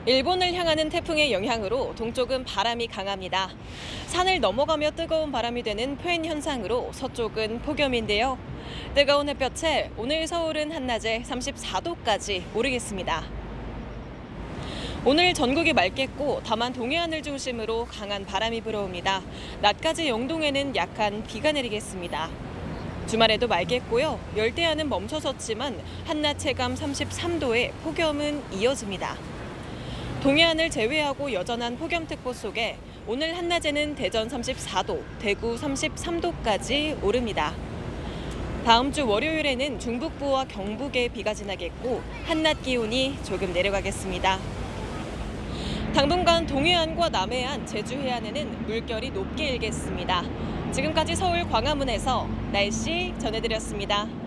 일본을 향하는 태풍의 영향으로 동쪽은 바람이 강합니다. 산을 넘어가며 뜨거운 바람이 되는 포엔 현상으로 서쪽은 폭염인데요. 뜨거운 햇볕에 오늘 서울은 한낮에 34도까지 오르겠습니다. 오늘 전국이 맑겠고 다만 동해안을 중심으로 강한 바람이 불어옵니다. 낮까지 영동에는 약한 비가 내리겠습니다. 주말에도 맑겠고요. 열대야는 멈춰섰지만 한낮 체감 33도에 폭염은 이어집니다. 동해안을 제외하고 여전한 폭염특보 속에 오늘 한낮에는 대전 34도, 대구 33도까지 오릅니다. 다음 주 월요일에는 중북부와 경북에 비가 지나겠고 한낮 기온이 조금 내려가겠습니다. 당분간 동해안과 남해안, 제주 해안에는 물결이 높게 일겠습니다. 지금까지 서울 광화문에서 날씨 전해드렸습니다.